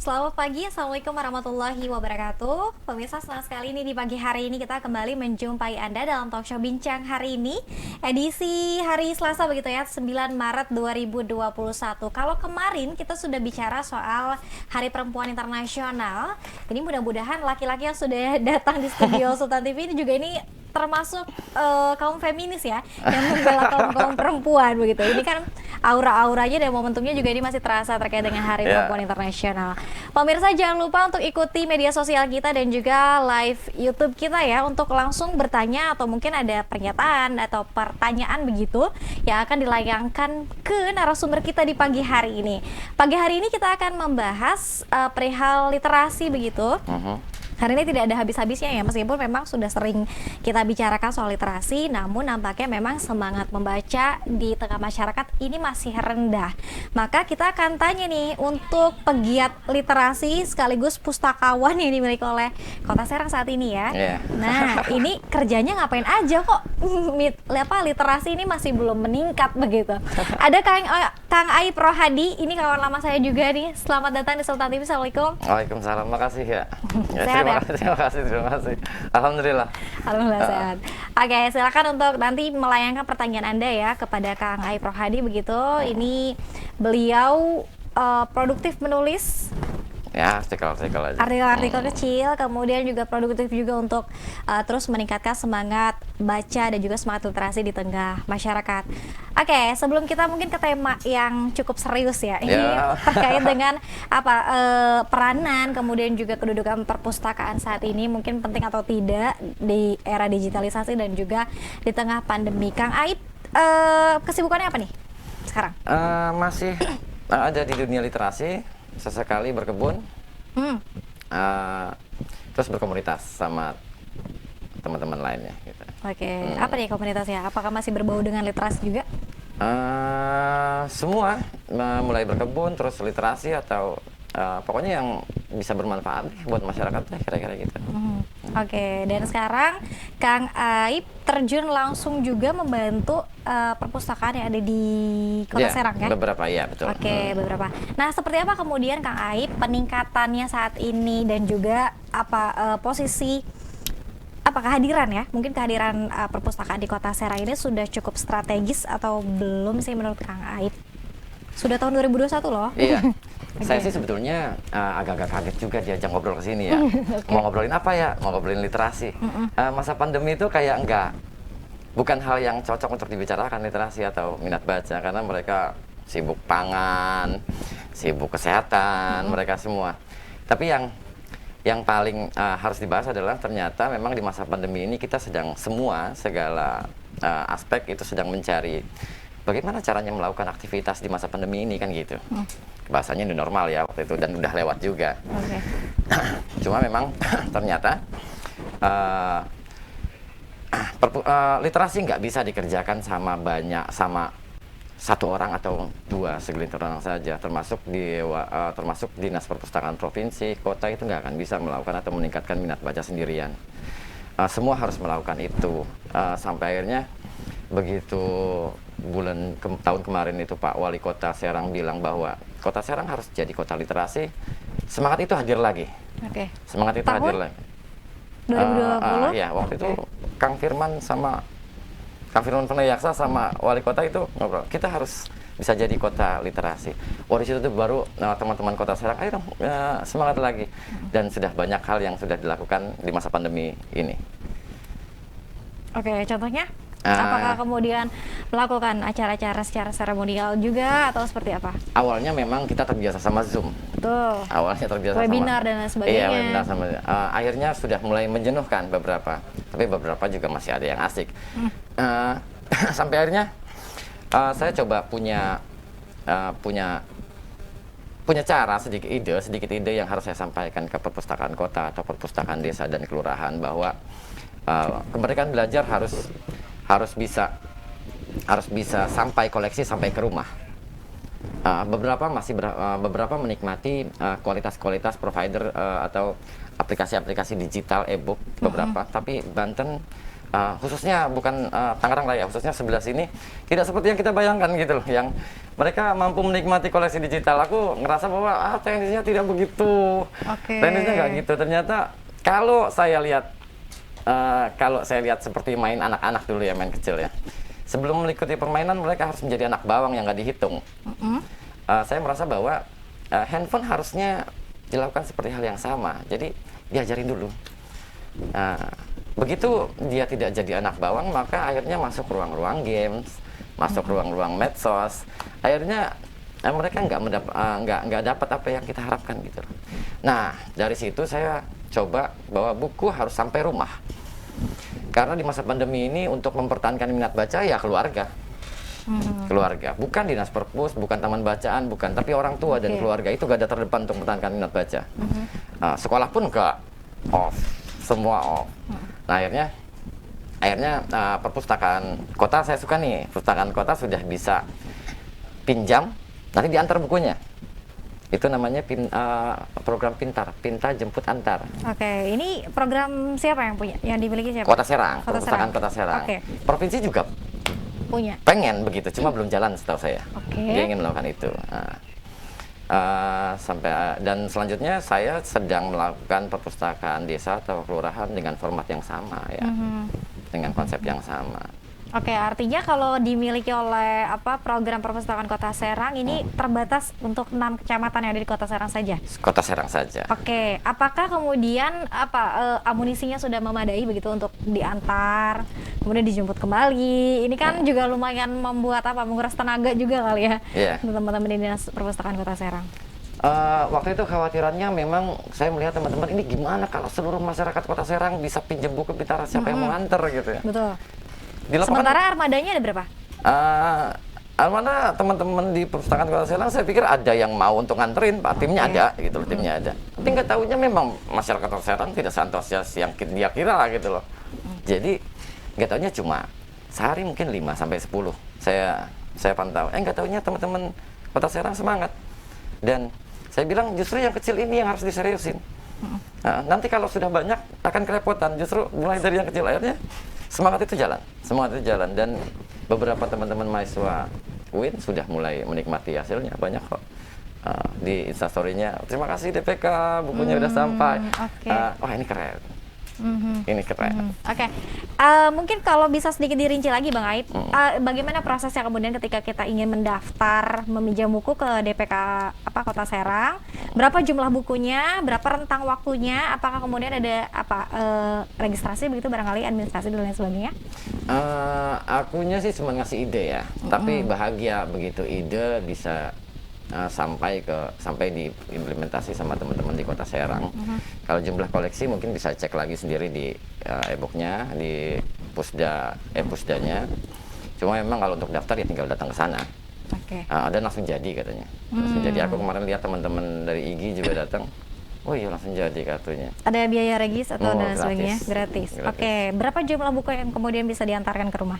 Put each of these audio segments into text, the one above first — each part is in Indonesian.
Selamat pagi, Assalamualaikum warahmatullahi wabarakatuh. Pemirsa, senang sekali ini di pagi hari ini kita kembali menjumpai Anda dalam talk show Bincang hari ini, edisi hari Selasa begitu ya, 9 Maret 2021. Kalau kemarin kita sudah bicara soal Hari Perempuan Internasional, ini mudah-mudahan laki-laki yang sudah datang di studio Sultan TV ini juga ini termasuk kaum feminis ya, yang membela kaum perempuan begitu. Ini kan aura-auranya dan momentumnya juga ini masih terasa terkait dengan Hari Perempuan Internasional. Pemirsa, jangan lupa untuk ikuti media sosial kita dan juga live YouTube kita ya, untuk langsung bertanya atau mungkin ada pernyataan atau pertanyaan begitu yang akan dilayangkan ke narasumber kita di pagi hari ini. Pagi hari ini kita akan membahas perihal literasi begitu. Hari ini tidak ada habis-habisnya ya, meskipun memang sudah sering kita bicarakan soal literasi, namun nampaknya memang semangat membaca di tengah masyarakat ini masih rendah. Maka kita akan tanya nih, untuk pegiat literasi sekaligus pustakawan yang dimiliki oleh Kota Serang saat ini ya. Nah, ini kerjanya ngapain aja kok literasi ini masih belum meningkat begitu. Ada Kang Aib Rohadi, ini kawan lama saya juga nih. Selamat datang di Sultan TV. Assalamualaikum. Waalaikumsalam, makasih ya. Sehat ya? Terima kasih. Alhamdulillah. Alhamdulillah sehat. Oke, silakan untuk nanti melayangkan pertanyaan Anda ya kepada Kang Aib Rohadi begitu. Ini beliau produktif menulis Ya, artikel-artikel aja. artikel-artikel kecil, kemudian juga produktif juga untuk terus meningkatkan semangat baca dan juga semangat literasi di tengah masyarakat. Oke, sebelum kita mungkin ke tema yang cukup serius ya, ini terkait dengan peranan kemudian juga kedudukan perpustakaan saat ini, mungkin penting atau tidak di era digitalisasi dan juga di tengah pandemi. Kang Aib, kesibukannya apa nih sekarang? Masih ada di dunia literasi, sesekali berkebun, terus berkomunitas sama teman-teman lainnya gitu. Oke, apa nih komunitasnya? Apakah masih berbau dengan literasi juga? Semua, mulai berkebun, terus literasi atau pokoknya yang bisa bermanfaat buat masyarakat ya, kira-kira gitu. Oke, dan sekarang Kang Aib terjun langsung juga membantu perpustakaan yang ada di Kota Serang ya? Beberapa, ya betul. Oke, beberapa. Nah, seperti apa kemudian Kang Aib peningkatannya saat ini dan juga posisi kehadiran ya? Mungkin kehadiran perpustakaan di Kota Serang ini sudah cukup strategis atau belum sih menurut Kang Aib? Sudah tahun 2021 loh. Iya. Saya sih sebetulnya agak-agak kaget juga diajak ngobrol ke sini ya. Mau ngobrolin apa ya? Mau ngobrolin literasi. Masa pandemi itu kayak bukan hal yang cocok untuk dibicarakan literasi atau minat baca, karena mereka sibuk pangan, sibuk kesehatan, mereka semua. Tapi yang paling harus dibahas adalah ternyata memang di masa pandemi ini kita segala aspek itu sedang mencari bagaimana caranya melakukan aktivitas di masa pandemi ini kan gitu. Bahasanya new normal ya waktu itu, dan udah lewat juga. Cuma memang ternyata literasi nggak bisa dikerjakan sama satu orang atau dua segelintir orang saja, termasuk dinas perpustakaan provinsi, kota itu nggak akan bisa melakukan atau meningkatkan minat baca sendirian. Semua harus melakukan itu, sampai akhirnya begitu tahun kemarin itu Pak Wali Kota Serang bilang bahwa Kota Serang harus jadi kota literasi, semangat itu hadir lagi. Semangat itu hadir lagi. 2020? Ya, waktu itu Kang Firman Purnayaksa sama Wali Kota itu ngobrol, kita harus bisa jadi kota literasi. Di situ tuh baru teman-teman Kota Serang, ayo dong semangat lagi. Dan sudah banyak hal yang sudah dilakukan di masa pandemi ini. Oke, contohnya? Apakah kemudian melakukan acara-acara secara seremonial juga atau seperti apa? Awalnya memang kita terbiasa sama Zoom. Betul. Awalnya terbiasa webinar dan lain sebagainya. Iya, webinar akhirnya sudah mulai menjenuhkan beberapa, tapi beberapa juga masih ada yang asik. Sampai akhirnya saya coba punya cara, sedikit ide yang harus saya sampaikan ke perpustakaan kota atau perpustakaan desa dan kelurahan, bahwa kemerdekaan belajar harus bisa sampai koleksi sampai ke rumah. Beberapa menikmati kualitas provider atau aplikasi-aplikasi digital e-book beberapa, tapi Banten khususnya bukan Tangerang Raya, khususnya sebelah sini tidak seperti yang kita bayangkan gitu loh, yang mereka mampu menikmati koleksi digital. Aku ngerasa bahwa tenisnya tidak begitu. Tenisnya nggak gitu. Ternyata kalau saya lihat seperti main anak-anak dulu ya, main kecil ya. Sebelum mengikuti permainan mereka harus menjadi anak bawang yang nggak dihitung. Saya merasa bahwa handphone harusnya dilakukan seperti hal yang sama. Jadi diajarin dulu. Begitu dia tidak jadi anak bawang, maka akhirnya masuk ruang-ruang games, masuk ruang-ruang medsos. Akhirnya mereka nggak dapat apa yang kita harapkan gitu. Nah, dari situ saya coba bahwa buku harus sampai rumah. Karena di masa pandemi ini untuk mempertahankan minat baca ya keluarga. Keluarga, bukan dinas perpus, bukan taman bacaan, bukan, tapi orang tua dan keluarga itu garda terdepan untuk mempertahankan minat baca. Sekolah pun nggak off, semua off. Nah, akhirnya perpustakaan kota, saya suka nih, perpustakaan kota sudah bisa pinjam, nanti diantar bukunya. Itu namanya program Pinta Jemput Antar. Oke, ini program siapa yang punya? Yang dimiliki siapa? Kota Serang, perpustakaan Kota Serang. Provinsi juga punya. Pengen begitu, cuma belum jalan setahu saya. Dia ingin melakukan itu. Dan selanjutnya saya sedang melakukan perpustakaan desa atau kelurahan dengan format yang sama ya, dengan konsep yang sama. Oke, artinya kalau dimiliki oleh program perpustakaan Kota Serang ini terbatas untuk 6 kecamatan yang ada di Kota Serang saja. Kota Serang saja. Oke, apakah kemudian amunisinya sudah memadai begitu untuk diantar, kemudian dijemput kembali? Ini kan juga lumayan membuat menguras tenaga juga kali ya, untuk teman-teman di Dinas Perpustakaan Kota Serang. Waktu itu khawatirannya memang saya melihat teman-teman ini gimana kalau seluruh masyarakat Kota Serang bisa pinjam buku pintar, siapa yang mau nganter gitu ya. Betul. Sementara armadanya ada berapa? Armada teman-teman di perpustakaan Kota Serang saya pikir ada yang mau untuk nganterin, Pak, timnya ada gitu loh, timnya ada. Tapi nggak tahunya memang masyarakat Kota Serang tidak seantusias yang dia kira lah gitu loh. Jadi nggak tahunya cuma sehari mungkin 5 sampai 10 saya pantau. Nggak tahunya teman-teman Kota Serang semangat. Dan saya bilang justru yang kecil ini yang harus diseriusin. Nanti kalau sudah banyak akan kerepotan. Justru mulai dari yang kecil, akhirnya semangat itu jalan, dan beberapa teman-teman mahasiswa UIN sudah mulai menikmati hasilnya, banyak kok di Instastory-nya, terima kasih DPK, bukunya udah sampai. Wah, ini keren. Ini keren. Mungkin kalau bisa sedikit dirinci lagi Bang Aib, bagaimana prosesnya kemudian ketika kita ingin mendaftar meminjam buku ke DPK Kota Serang, berapa jumlah bukunya, berapa rentang waktunya, apakah kemudian ada registrasi begitu barangkali, administrasi dan lain sebagainya? Akunya sih cuma ngasih ide ya, tapi bahagia begitu ide bisa sampai diimplementasi sama teman-teman di Kota Serang. Kalau jumlah koleksi mungkin bisa cek lagi sendiri di e-booknya, di pusdanya. Cuma memang kalau untuk daftar ya tinggal datang ke sana. Dan langsung jadi katanya. Langsung jadi. Aku kemarin lihat teman-teman dari IGI juga datang. Oh iya, langsung jadi kartunya. Ada biaya regis atau dan sebagainya? Gratis. Berapa jumlah buku yang kemudian bisa diantarkan ke rumah?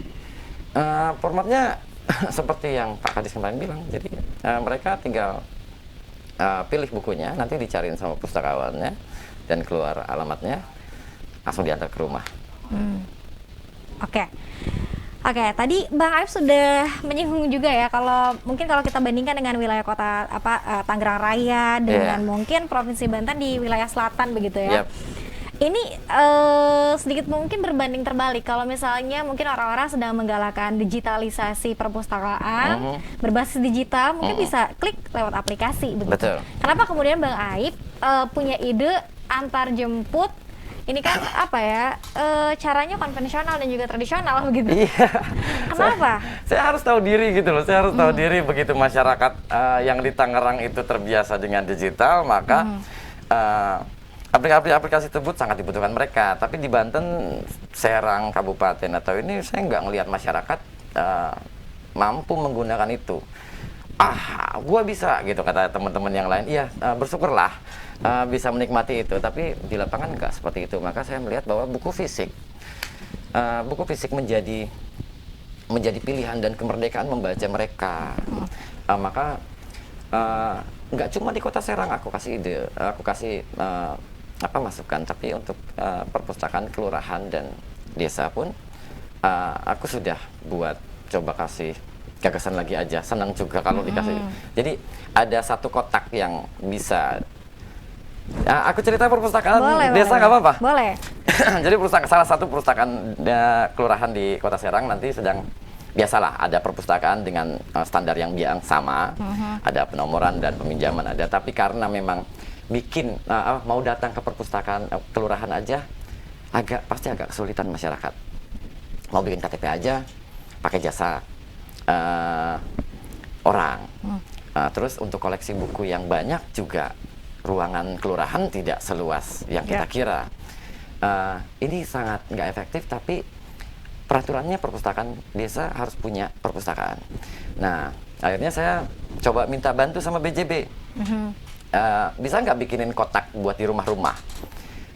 Formatnya seperti yang Pak Kadis kemarin bilang, jadi mereka tinggal pilih bukunya, nanti dicariin sama pustakawannya dan keluar alamatnya, langsung diantar ke rumah. Oke, tadi Bang Aib sudah menyinggung juga ya, kalau kita bandingkan dengan wilayah kota Tangerang Raya dengan mungkin Provinsi Banten di wilayah selatan begitu ya. Ini sedikit mungkin berbanding terbalik kalau misalnya mungkin orang-orang sedang menggalakkan digitalisasi perpustakaan berbasis digital, mungkin bisa klik lewat aplikasi begitu. Betul. Kenapa kemudian Bang Aib punya ide antar jemput? Ini kan caranya konvensional dan juga tradisional begitu. Kenapa? Saya harus tahu diri gitu loh. Saya harus tahu diri begitu masyarakat yang di Tangerang itu terbiasa dengan digital, maka aplikasi tersebut sangat dibutuhkan mereka. Tapi di Banten, Serang, Kabupaten atau ini saya nggak ngelihat masyarakat mampu menggunakan itu. Gua bisa gitu kata teman-teman yang lain. Iya, bersyukurlah bisa menikmati itu. Tapi di lapangan nggak seperti itu. Maka saya melihat bahwa buku fisik menjadi pilihan dan kemerdekaan membaca mereka. Maka nggak cuma di Kota Serang aku kasih ide, aku kasih masukan, tapi untuk perpustakaan kelurahan dan desa pun aku sudah coba kasih gagasan lagi aja, senang juga kalau dikasih. Jadi ada satu kotak yang bisa. Aku cerita perpustakaan desa nggak apa-apa? Boleh. Jadi salah satu perpustakaan kelurahan di Kota Serang nanti sedang, biasalah ada perpustakaan dengan standar yang sama, ada penomoran dan peminjaman ada. Tapi karena memang bikin mau datang ke perpustakaan kelurahan aja pasti agak kesulitan masyarakat. Mau bikin KTP aja pakai jasa orang. Terus untuk koleksi buku yang banyak juga ruangan kelurahan tidak seluas yang kita kira. Ini sangat nggak efektif, tapi peraturannya perpustakaan desa harus punya perpustakaan. Nah, akhirnya saya coba minta bantu sama BJB. Bisa nggak bikinin kotak buat di rumah-rumah?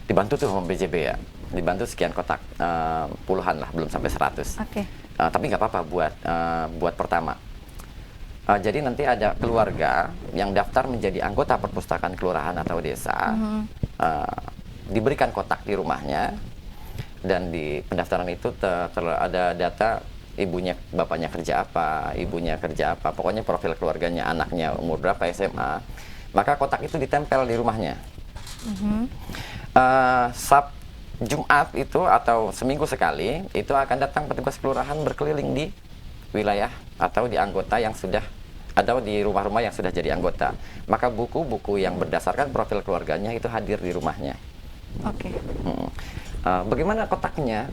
Dibantu tuh sama BJB ya. Dibantu sekian kotak, puluhan lah, belum sampai 100. Tapi nggak apa-apa buat pertama. Jadi nanti ada keluarga yang daftar menjadi anggota perpustakaan kelurahan atau desa, diberikan kotak di rumahnya, dan di pendaftaran itu ada data ibunya, bapaknya kerja apa, ibunya kerja apa, pokoknya profil keluarganya, anaknya umur berapa, SMA, maka kotak itu ditempel di rumahnya. Jumat itu atau seminggu sekali itu akan datang petugas kelurahan berkeliling di wilayah atau di anggota yang sudah atau di rumah-rumah yang sudah jadi anggota. Maka buku-buku yang berdasarkan profil keluarganya itu hadir di rumahnya. Bagaimana kotaknya?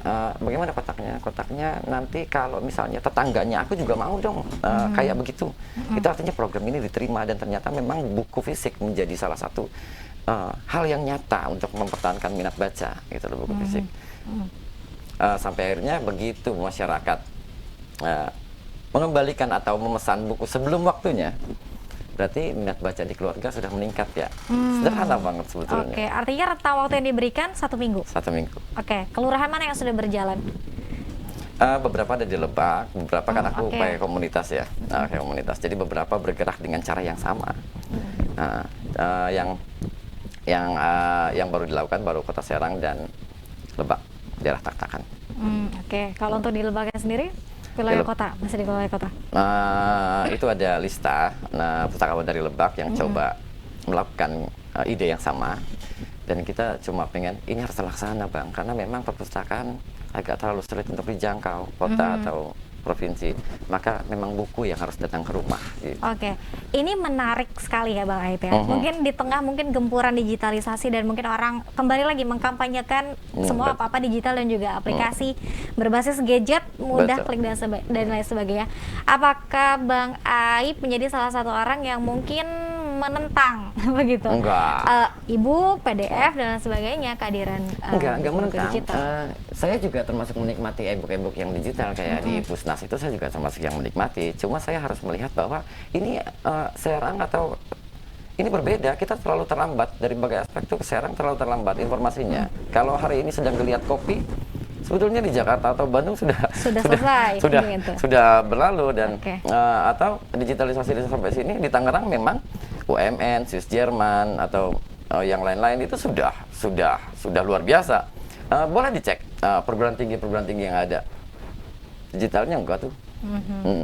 Kotaknya nanti kalau misalnya tetangganya, aku juga mau dong kayak begitu. Itu artinya program ini diterima dan ternyata memang buku fisik menjadi salah satu hal yang nyata untuk mempertahankan minat baca, gitu loh, buku fisik. Sampai akhirnya begitu masyarakat mengembalikan atau memesan buku sebelum waktunya, berarti minat baca di keluarga sudah meningkat ya. Sederhana banget sebetulnya. Artinya rentang waktu yang diberikan 1 minggu? 1 minggu. Kelurahan mana yang sudah berjalan? Beberapa ada di Lebak, beberapa kan aku pakai komunitas ya, kayak komunitas. Jadi beberapa bergerak dengan cara yang sama. Yang baru dilakukan baru Kota Serang dan Lebak, daerah Tak-Takan. Kalau untuk di Lebaknya sendiri? Wilayah kota, masih di wilayah kota? Itu ada lista pustakawan dari Lebak yang coba melakukan ide yang sama, dan kita cuma pengen ini harus terlaksana Bang, karena memang perpustakaan agak terlalu sulit untuk dijangkau kota atau provinsi, maka memang buku yang harus datang ke rumah. Gitu. Ini menarik sekali ya Bang Aib ya. Mungkin di tengah gempuran digitalisasi dan mungkin orang kembali lagi mengkampanyekan semua apa-apa digital dan juga aplikasi berbasis gadget, mudah klik dan lain sebagainya. Apakah Bang Aib menjadi salah satu orang yang mungkin menentang begitu? Ibu, PDF dan lain sebagainya, kehadiran enggak menentang. Saya juga termasuk menikmati e-book yang digital kayak di Pusnas itu, saya juga termasuk yang menikmati. Cuma saya harus melihat bahwa ini Serang atau ini berbeda. Kita terlalu terlambat dari berbagai aspek tuh. Serang terlalu terlambat informasinya. Kalau hari ini sedang dilihat kopi, sebetulnya di Jakarta atau Bandung sudah selesai, sudah berlalu, dan atau digitalisasi sampai sini. Di Tangerang memang UMN, Swiss Jerman atau yang lain-lain itu sudah luar biasa. Boleh dicek perguruan tinggi yang ada. Digitalnya enggak tuh.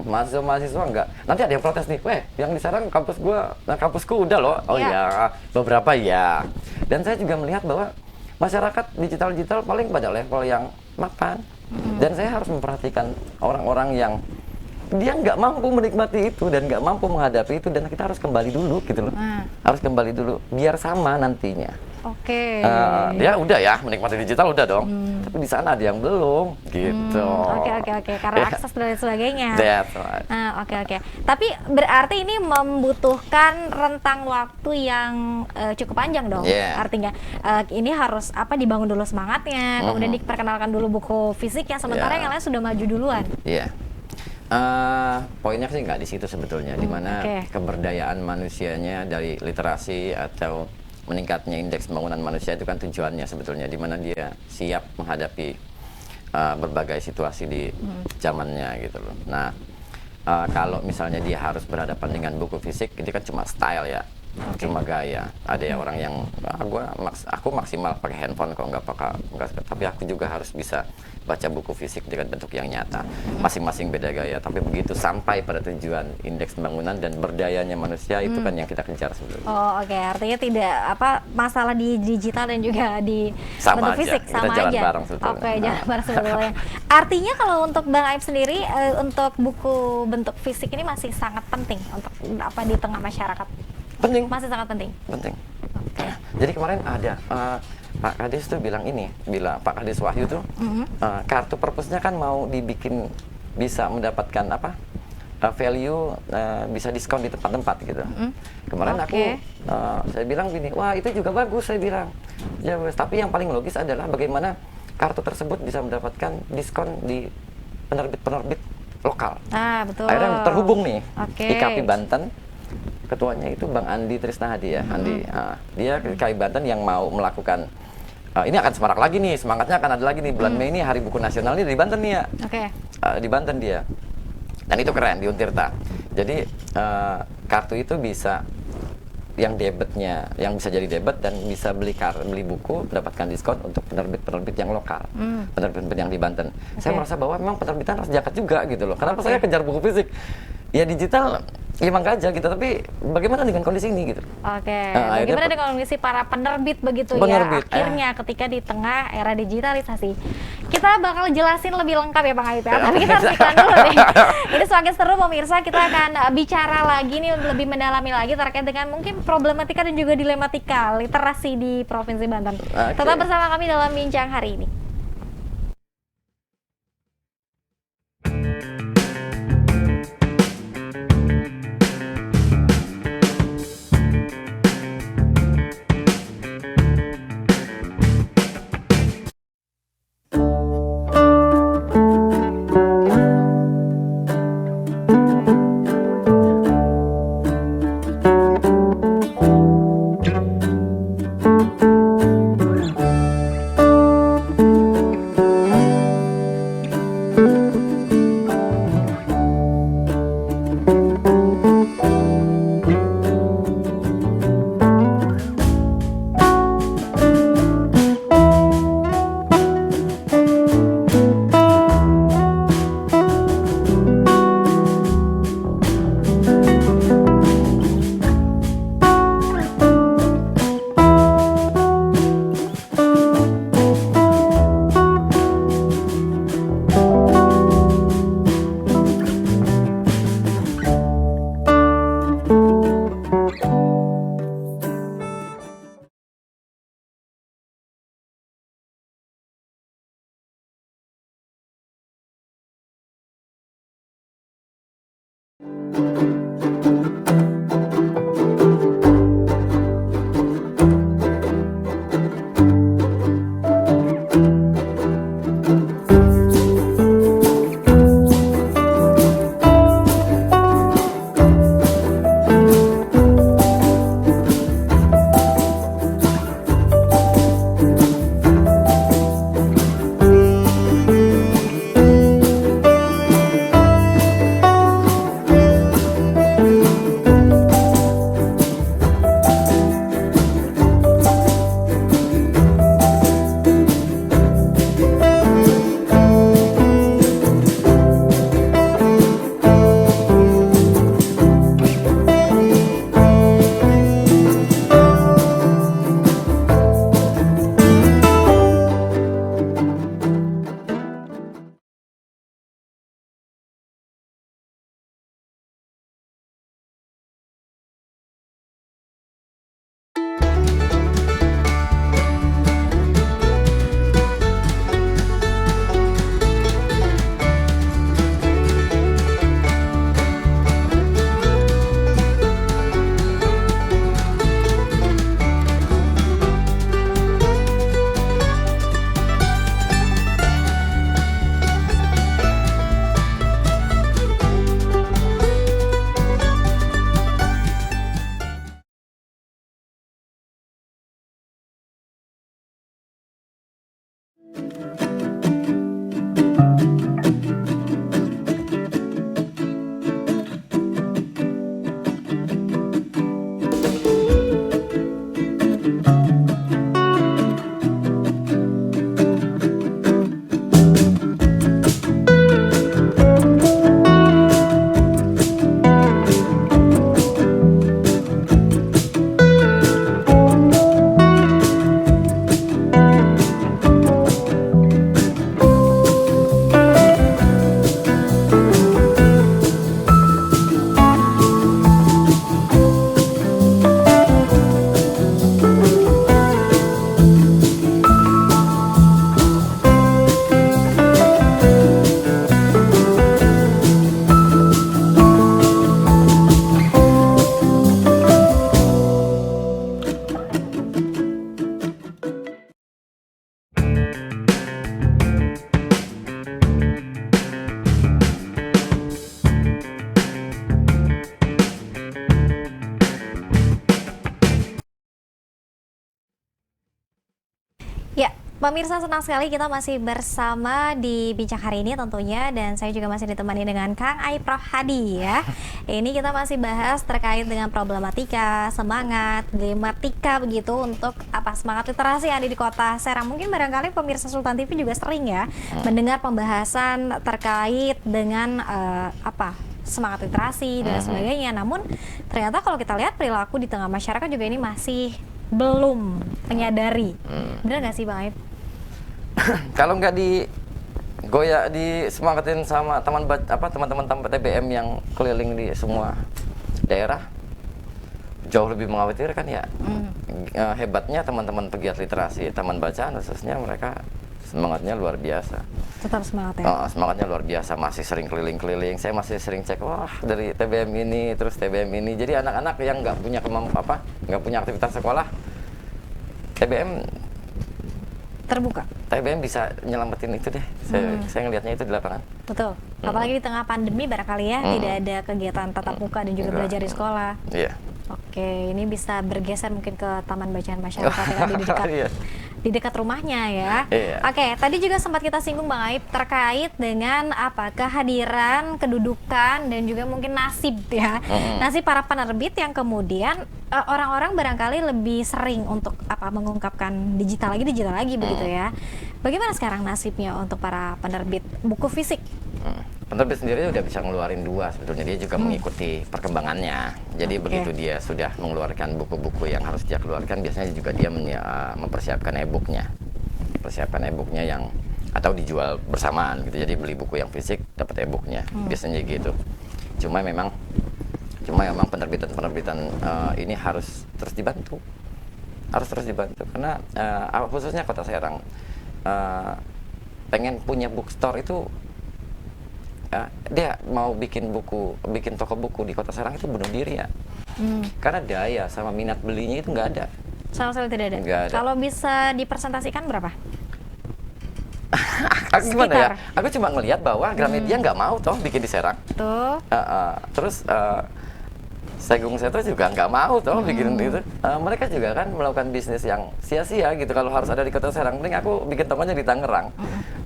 Mahasiswa enggak. Nanti ada yang protes nih, yang di Serang kampusku udah loh. Ya, beberapa ya. Dan saya juga melihat bahwa masyarakat digital paling pada level yang mapan. Dan saya harus memperhatikan orang-orang yang dia nggak mampu menikmati itu dan nggak mampu menghadapi itu, dan kita harus kembali dulu gitu loh. Harus kembali dulu biar sama nantinya. Dia udah ya menikmati digital udah dong, tapi di sana ada yang belum gitu. Karena akses dan sebagainya. That's right. Tapi berarti ini membutuhkan rentang waktu yang cukup panjang dong. Artinya ini harus dibangun dulu semangatnya, kemudian diperkenalkan dulu buku fisiknya, sementara yang lain sudah maju duluan. Poinnya sih nggak di situ sebetulnya, di mana keberdayaan manusianya dari literasi atau meningkatnya indeks pembangunan manusia itu kan tujuannya sebetulnya, di mana dia siap menghadapi berbagai situasi di zamannya gitu loh. Nah, kalau misalnya dia harus berhadapan dengan buku fisik, itu kan cuma style ya. cuma gaya. Ada ya orang yang aku maksimal pakai handphone kok, nggak tapi aku juga harus bisa baca buku fisik dengan bentuk yang nyata. Masing-masing beda gaya, tapi begitu sampai pada tujuan indeks pembangunan dan berdayanya manusia itu kan yang kita kejar sebetulnya. Oh oke, artinya tidak masalah di digital dan juga di Sama bentuk aja, fisik kita sama jalan aja. bareng sebetulnya. Oke, jalan bareng sebetulnya. Artinya kalau untuk Bang Aib sendiri untuk buku bentuk fisik ini masih sangat penting untuk di tengah masyarakat. Penting. Masih sangat penting. Penting. Jadi kemarin ada Pak Kades tuh bilang Pak Kades Wahyu tuh kartu perpusnya kan mau dibikin bisa mendapatkan value bisa diskon di tempat-tempat gitu. Kemarin saya bilang gini, wah itu juga bagus saya bilang. Ya, tapi yang paling logis adalah bagaimana kartu tersebut bisa mendapatkan diskon di penerbit-penerbit lokal. Betul. Akhirnya terhubung nih IKP Banten. Ketuanya itu Bang Andi Trisnahadi ya, dia KI Banten yang mau melakukan ini akan semarak lagi nih, semangatnya akan ada lagi nih bulan Mei ini Hari Buku Nasional ini di Banten nih ya. Di Banten dia. Dan itu keren di Untirta. Jadi kartu itu bisa yang debitnya, yang bisa jadi debit dan bisa beli buku mendapatkan diskon untuk penerbit-penerbit yang lokal, penerbit yang di Banten. Saya merasa bahwa memang penerbitan harus jaket juga gitu loh. Kenapa saya kejar buku fisik? Ya digital emang aja gitu, tapi bagaimana dengan kondisi ini gitu? Bagaimana dengan kondisi para penerbit begitu ya akhirnya ketika di tengah era digitalisasi. Kita bakal jelasin lebih lengkap ya Bang Aib ya, tapi kita harus iklan dulu nih. Ini semakin seru pemirsa, kita akan bicara lagi nih lebih mendalami lagi terkait dengan mungkin problematika dan juga dilematika literasi di Provinsi Banten. Tetap bersama kami dalam bincang hari ini. Pemirsa, senang sekali kita masih bersama di Bincang hari ini tentunya, dan saya juga masih ditemani dengan Kang Aip Prof Hadi ya. Ini kita masih bahas terkait dengan problematika, semangat, dilematika begitu untuk semangat literasi yang ada di Kota Serang. Mungkin barangkali pemirsa Sultan TV juga sering ya mendengar pembahasan terkait dengan semangat literasi dan sebagainya. Namun ternyata kalau kita lihat perilaku di tengah masyarakat juga ini masih belum menyadari. Benar nggak sih Bang Aip? Kalau nggak disemangatin sama teman-teman TBM yang keliling di semua daerah, jauh lebih mengkhawatirkan ya. Hebatnya teman-teman pegiat literasi, taman bacaan khususnya, mereka semangatnya luar biasa. Tetap semangat ya? Semangatnya luar biasa, masih sering keliling-keliling. Saya masih sering cek, wah dari TBM ini, terus TBM ini. Jadi anak-anak yang nggak punya nggak punya aktivitas sekolah, TBM terbuka. TBM bisa nyelamatin itu deh. Saya ngelihatnya itu di lapangan. Betul. Apalagi di tengah pandemi barangkali ya, tidak ada kegiatan tatap muka dan juga belajar di sekolah. Iya. Oke, ini bisa bergeser mungkin ke taman bacaan masyarakat yang ada di dekat di dekat rumahnya ya. Iya. Oke, tadi juga sempat kita singgung Bang Aip terkait dengan kehadiran, kedudukan dan juga mungkin nasib ya. Nasib para penerbit yang kemudian orang-orang barangkali lebih sering untuk mengungkapkan digital lagi begitu ya. Bagaimana sekarang nasibnya untuk para penerbit buku fisik? Penerbit sendiri udah bisa ngeluarin 2 sebetulnya, dia juga mengikuti perkembangannya. Jadi begitu dia sudah mengeluarkan buku-buku yang harus dia keluarkan, biasanya juga dia mempersiapkan e-booknya. Persiapkan e-booknya yang atau dijual bersamaan gitu. Jadi beli buku yang fisik dapat e-booknya. Biasanya gitu. Cuma memang penerbitan ini harus terus dibantu. Harus terus dibantu karena khususnya Kota Serang pengen punya bookstore itu. Dia mau bikin toko buku di Kota Serang itu bunuh diri ya. Karena daya sama minat belinya itu nggak ada. Sama sekali tidak ada. Nggak ada. Kalau bisa dipresentasikan berapa? Aku gimana ya? Aku cuma ngelihat bahwa Gramedia nggak mau toh bikin di Serang. Tuh. Terus Segung Seto juga nggak mau toh bikin itu. Mereka juga kan melakukan bisnis yang sia-sia gitu kalau harus ada di Kota Serang. Mending aku bikin tokonya di Tangerang.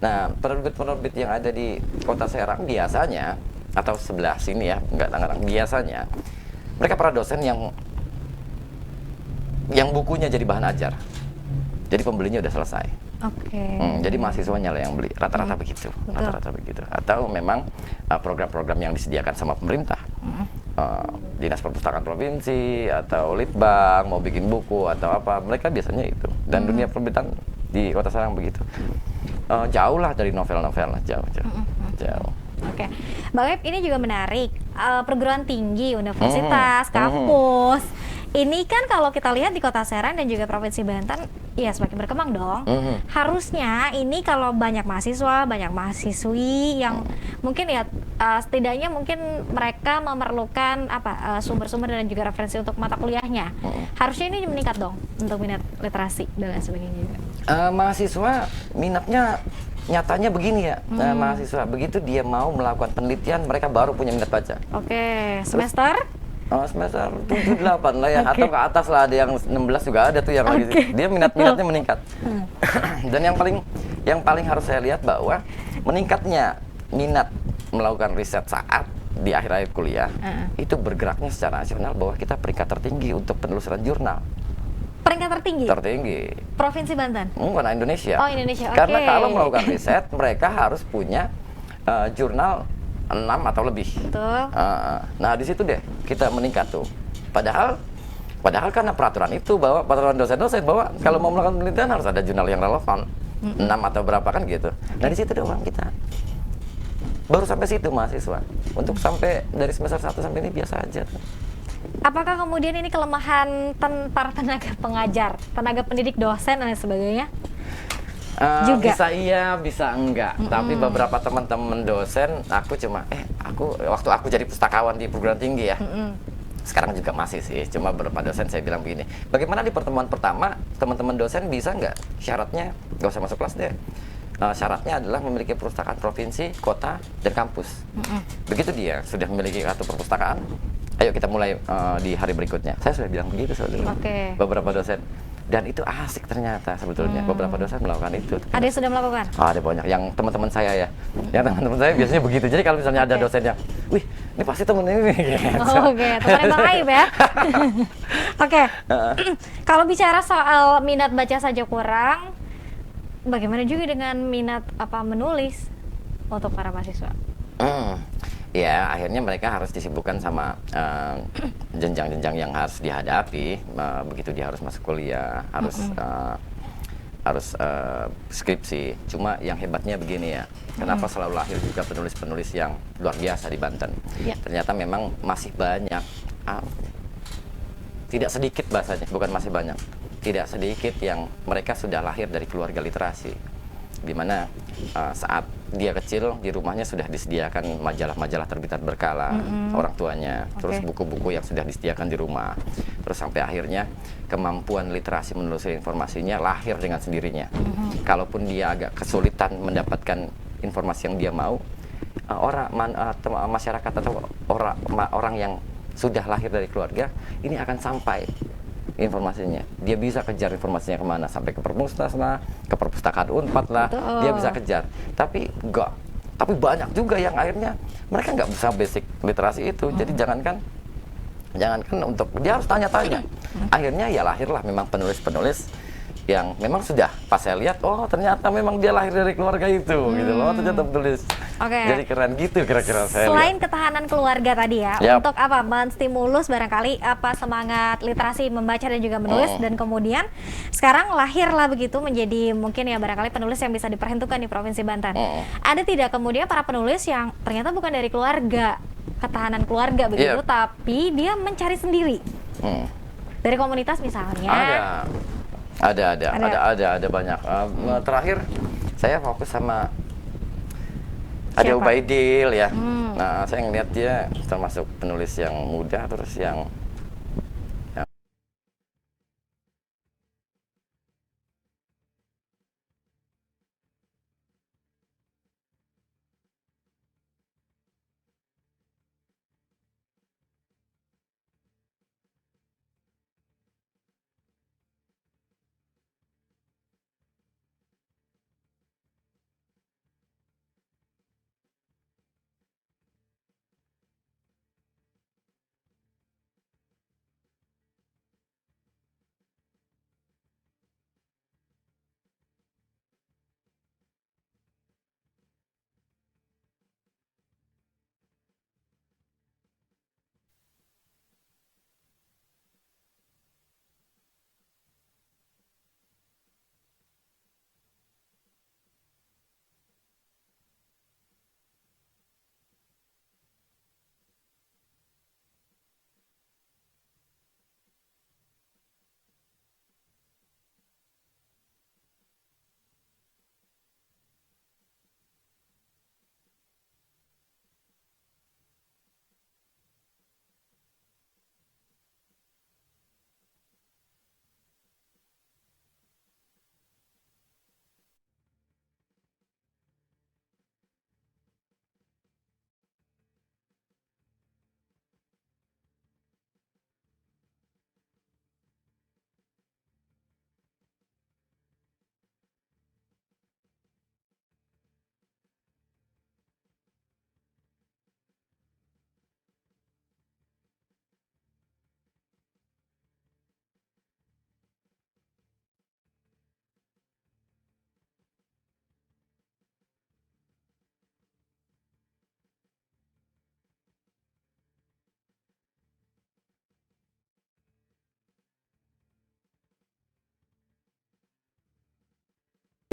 Nah, penerbit-penerbit yang ada di Kota Serang biasanya, atau sebelah sini ya, nggak Tangerang, biasanya mereka para dosen yang bukunya jadi bahan ajar. Jadi pembelinya udah selesai. Oke. Jadi mahasiswanya lah yang beli, rata-rata begitu. Rata-rata begitu. Atau memang program-program yang disediakan sama pemerintah. Dinas Perpustakaan Provinsi atau Litbang mau bikin buku atau apa, mereka biasanya itu. Dan dunia penerbitan di Kota Serang begitu. Jauh lah dari novel-novel, jauh. Oke, Bang Aip, ini juga menarik. Perguruan tinggi, universitas, kampus. Ini kan kalau kita lihat di Kota Serang dan juga Provinsi Banten, ya semakin berkembang dong. Harusnya ini kalau banyak mahasiswa, banyak mahasiswi yang mungkin ya setidaknya mungkin mereka memerlukan sumber-sumber dan juga referensi untuk mata kuliahnya. Harusnya ini meningkat dong untuk minat literasi dan lain sebagainya juga. Mahasiswa minatnya nyatanya begini ya. Mahasiswa begitu dia mau melakukan penelitian, mereka baru punya minat baca. Oke, semester? Semester 7-8 lah ya, atau ke atas lah, ada yang 16 juga ada tuh yang lagi. Dia minatnya meningkat. Dan yang paling harus saya lihat bahwa meningkatnya minat melakukan riset saat di akhir-akhir kuliah itu bergeraknya secara nasional bahwa kita peringkat tertinggi untuk penelusuran jurnal. Peringkat tertinggi? Tertinggi. Provinsi Banten? Bukan, Indonesia. Oh, Indonesia, oke. Karena kalau melakukan riset, mereka harus punya jurnal 6 atau lebih. Betul. Nah, di situ deh kita meningkat tuh. Padahal karena peraturan itu, bahwa peraturan dosen-dosen bahwa kalau mau melakukan penelitian harus ada jurnal yang relevan. 6 atau berapa kan gitu. Nah, di situ doang kita. Baru sampai situ mahasiswa. Untuk sampai dari semester 1 sampai ini biasa aja. Apakah kemudian ini kelemahan para tenaga pengajar, tenaga pendidik, dosen dan lain sebagainya? Juga. Bisa iya, bisa enggak. Tapi beberapa teman-teman dosen, waktu aku jadi pustakawan di perguruan tinggi ya. Sekarang juga masih sih, cuma beberapa dosen saya bilang begini. Bagaimana di pertemuan pertama, teman-teman dosen bisa enggak syaratnya, nggak usah masuk kelas deh. Syaratnya adalah memiliki perpustakaan provinsi, kota, dan kampus. Begitu dia sudah memiliki kartu perpustakaan, ayo kita mulai di hari berikutnya. Saya sudah bilang begitu soalnya. Beberapa dosen. Dan itu asik ternyata sebetulnya. Beberapa dosen melakukan itu. Ada yang sudah melakukan? Ada banyak. Yang teman-teman saya ya. Yang teman-teman saya biasanya begitu. Jadi kalau misalnya ada dosen yang, wih, ini pasti temen ini. Gitu. Oke, teman Bang Aib ya. Oke. Kalau bicara soal minat baca saja kurang, bagaimana juga dengan minat menulis untuk para mahasiswa? Ya, akhirnya mereka harus disibukkan sama jenjang-jenjang yang harus dihadapi. Begitu dia harus masuk kuliah, harus skripsi. Cuma yang hebatnya begini ya, kenapa selalu lahir juga penulis-penulis yang luar biasa di Banten? Ternyata memang masih banyak, tidak sedikit bahasanya, bukan masih banyak, tidak sedikit yang mereka sudah lahir dari keluarga literasi, di mana saat dia kecil di rumahnya sudah disediakan majalah-majalah terbitan berkala orang tuanya, terus buku-buku yang sudah disediakan di rumah, terus sampai akhirnya kemampuan literasi menelusuri informasinya lahir dengan sendirinya. Kalaupun dia agak kesulitan mendapatkan informasi yang dia mau, masyarakat atau orang yang sudah lahir dari keluarga ini akan sampai informasinya. Dia bisa kejar informasinya kemana, sampai ke perpustas lah, ke perpustakaan Unpad lah, dia bisa kejar. Tapi banyak juga yang akhirnya mereka nggak bisa basic literasi itu. Jadi jangankan untuk dia harus tanya-tanya. Akhirnya ya lahirlah memang penulis-penulis yang memang sudah pas saya lihat, oh ternyata memang dia lahir dari keluarga itu, gitu loh, ternyata penulis. Jadi keren gitu kira-kira saya Selain lihat. ketahanan keluarga tadi ya, untuk menstimulus barangkali semangat literasi membaca dan juga menulis, dan kemudian sekarang lahirlah begitu menjadi mungkin ya barangkali penulis yang bisa diperhitungkan di Provinsi Banten. Ada tidak kemudian para penulis yang ternyata bukan dari keluarga, ketahanan keluarga begitu, tapi dia mencari sendiri dari komunitas misalnya? Ada banyak. Terakhir saya fokus sama ada Ubaidil ya. Nah, saya ngeliat dia termasuk penulis yang muda, terus yang